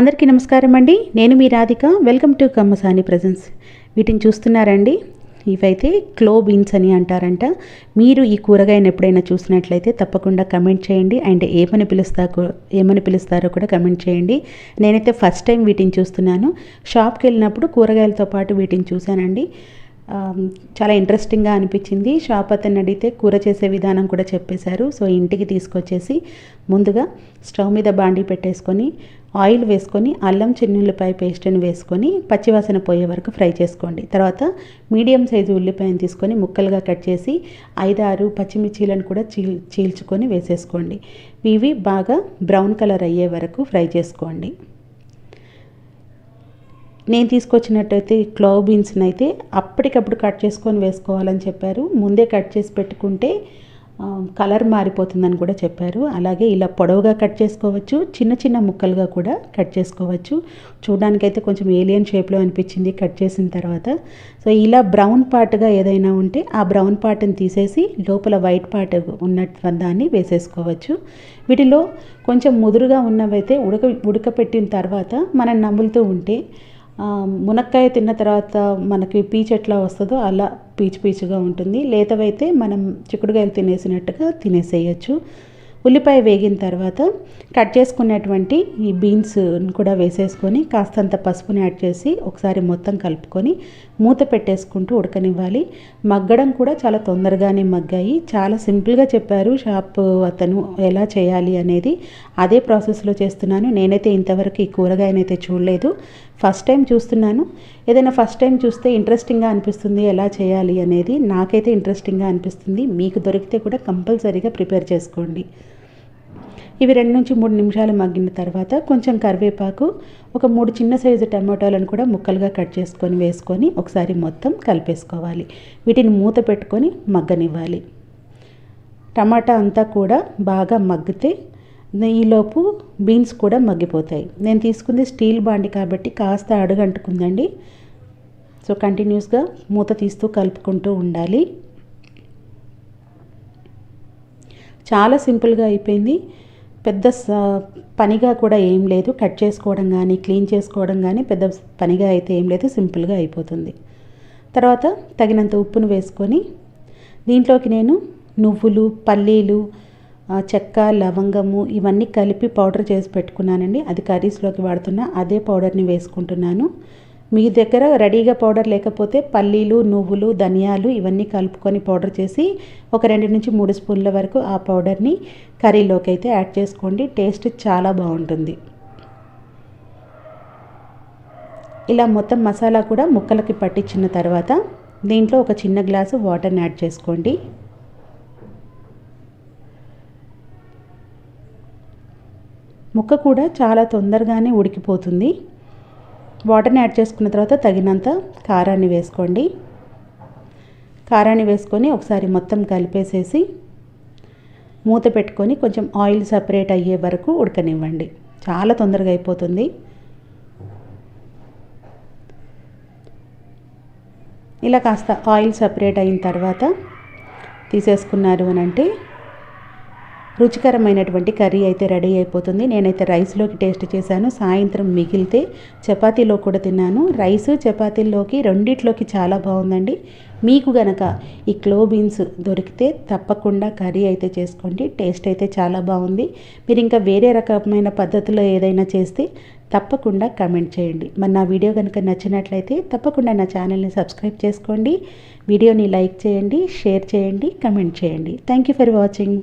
అందరికీ నమస్కారం అండి. నేను మీ Radhika. Welcome to Kammasani presence. వీటిని చూస్తున్నారండి, ఇవైతే క్లో బీన్స్ అని అంటారంట. మీరు ఈ కూరగాయను ఎప్పుడైనా చూసినట్లయితే తప్పకుండా కమెంట్ చేయండి. అండ్ ఏమని పిలుస్తారో కూడా కమెంట్ చేయండి. నేనైతే ఫస్ట్ టైం వీటిని చూస్తున్నాను. షాప్కి వెళ్ళినప్పుడు కూరగాయలతో పాటు వీటిని చూశానండి. చాలా ఇంట్రెస్టింగ్గా అనిపించింది. షాప్ అతన్ని అడిగితే కూర చేసే విధానం కూడా చెప్పేశారు. సో ఇంటికి తీసుకొచ్చేసి ముందుగా స్టవ్ మీద బాండీ పెట్టేసుకొని ఆయిల్ వేసుకొని అల్లం చిన్నుల్లిపాయ పేస్ట్ని వేసుకొని పచ్చివాసన పోయే వరకు ఫ్రై చేసుకోండి. తర్వాత మీడియం సైజు ఉల్లిపాయను తీసుకొని ముక్కలుగా కట్ చేసి 5-6 పచ్చిమిర్చీలను కూడా చీల్చుకొని వేసేసుకోండి. ఇవి బాగా బ్రౌన్ కలర్ అయ్యే వరకు ఫ్రై చేసుకోండి. నేను తీసుకొచ్చినట్టయితే క్లో బీన్స్ని అయితే అప్పటికప్పుడు కట్ చేసుకొని వేసుకోవాలని చెప్పారు. ముందే కట్ చేసి పెట్టుకుంటే కలర్ మారిపోతుందని కూడా చెప్పారు. అలాగే ఇలా పొడవుగా కట్ చేసుకోవచ్చు, చిన్న చిన్న ముక్కలుగా కూడా కట్ చేసుకోవచ్చు. చూడడానికైతే కొంచెం ఏలియన్ షేప్లో అనిపించింది కట్ చేసిన తర్వాత. సో ఇలా బ్రౌన్ పార్ట్గా ఏదైనా ఉంటే ఆ బ్రౌన్ పార్ట్ని తీసేసి లోపల వైట్ పార్ట్ ఉన్నట్టు దాన్ని వేసేసుకోవచ్చు. వీటిలో కొంచెం ముదురుగా ఉన్నవైతే ఉడకపెట్టిన తర్వాత మనం నములుతూ ఉంటే మునక్కాయ తిన్న తర్వాత మనకి పీచు ఎట్లా వస్తుందో అలా పీచుగా ఉంటుంది. లేతవైతే మనం చిక్కుడుకాయలు తినేసినట్టుగా తినేసేయచ్చు. ఉల్లిపాయ వేగిన తర్వాత కట్ చేసుకున్నటువంటి ఈ బీన్స్ కూడా వేసేసుకొని కాస్తంత పసుపుని యాడ్ చేసి ఒకసారి మొత్తం కలుపుకొని మూత పెట్టేసుకుంటూ ఉడకనివ్వాలి. మగ్గడం కూడా చాలా తొందరగానే మగ్గాయి. చాలా సింపుల్గా చెప్పారు షాప్ అతను ఎలా చేయాలి అనేది. అదే ప్రాసెస్లో చేస్తున్నాను. నేనైతే ఇంతవరకు ఈ కూరగాయనైతే చూడలేదు, ఫస్ట్ టైం చూస్తున్నాను. ఏదైనా ఫస్ట్ టైం చూస్తే ఇంట్రెస్టింగ్గా అనిపిస్తుంది ఎలా చేయాలి అనేది. నాకైతే ఇంట్రెస్టింగ్గా అనిపిస్తుంది. మీకు దొరికితే కూడా కంపల్సరీగా ప్రిపేర్ చేసుకోండి. ఇవి 2-3 నిమిషాలు మగ్గిన తర్వాత కొంచెం కరివేపాకు, ఒక 3 చిన్న సైజు టమాటాలను కూడా ముక్కలుగా కట్ చేసుకొని వేసుకొని ఒకసారి మొత్తం కలిపేసుకోవాలి. వీటిని మూత పెట్టుకొని మగ్గనివ్వాలి. టమాటా అంతా కూడా బాగా మగ్గితే ఈలోపు బీన్స్ కూడా మగ్గిపోతాయి. నేను తీసుకుంది స్టీల్ బాండి కాబట్టి కాస్త అడుగంటుకుందండి. సో కంటిన్యూస్గా మూత తీస్తూ కలుపుకుంటూ ఉండాలి. చాలా సింపుల్గా అయిపోయింది. పెద్ద పనిగా కూడా ఏం లేదు. కట్ చేసుకోవడం కానీ క్లీన్ చేసుకోవడం కానీ పెద్ద పనిగా అయితే ఏం లేదు, సింపుల్గా అయిపోతుంది. తర్వాత తగినంత ఉప్పును వేసుకొని దీంట్లోకి నేను నువ్వులు, పల్లీలు, చెక్క, లవంగము ఇవన్నీ కలిపి పౌడర్ చేసి పెట్టుకున్నానండి. అది కర్రీస్లోకి వాడుతున్నా అదే పౌడర్ని వేసుకుంటున్నాను. మీ దగ్గర రెడీగా పౌడర్ లేకపోతే పల్లీలు, నువ్వులు, ధనియాలు ఇవన్నీ కలుపుకొని పౌడర్ చేసి ఒక 2-3 స్పూన్ల వరకు ఆ పౌడర్ని కర్రీలోకి అయితే యాడ్ చేసుకోండి. టేస్ట్ చాలా బాగుంటుంది. ఇలా మొత్తం మసాలా కూడా ముక్కలకి పట్టించిన తర్వాత దీంట్లో ఒక చిన్న గ్లాసు వాటర్ని యాడ్ చేసుకోండి. ముక్క కూడా చాలా తొందరగానే ఉడికిపోతుంది. వాటర్ని యాడ్ చేసుకున్న తర్వాత తగినంత కారాన్ని వేసుకోండి. కారాన్ని వేసుకొని ఒకసారి మొత్తం కలిపేసేసి మూత పెట్టుకొని కొంచెం ఆయిల్ సపరేట్ అయ్యే వరకు ఉడకనివ్వండి. చాలా తొందరగా అయిపోతుంది. ఇలా కాస్త ఆయిల్ సపరేట్ అయిన తర్వాత తీసేసుకున్నారు అని అంటే రుచికరమైనటువంటి కర్రీ అయితే రెడీ అయిపోతుంది. నేనైతే రైస్లోకి టేస్ట్ చేశాను. సాయంత్రం మిగిలితే చపాతీలో కూడా తిన్నాను. రైస్ చపాతీల్లోకి రెండిట్లోకి చాలా బాగుందండి. మీకు గనక ఈ క్లో బీన్స్ దొరికితే తప్పకుండా కర్రీ అయితే చేసుకోండి. టేస్ట్ అయితే చాలా బాగుంది. మీరు ఇంకా వేరే రకమైన పద్ధతిలో ఏదైనా చేస్తే తప్పకుండా కమెంట్ చేయండి. మరి నా వీడియో కనుక నచ్చినట్లయితే తప్పకుండా నా ఛానల్ని సబ్స్క్రైబ్ చేసుకోండి. వీడియోని లైక్ చేయండి, షేర్ చేయండి, కమెంట్ చేయండి. Thank you for watching.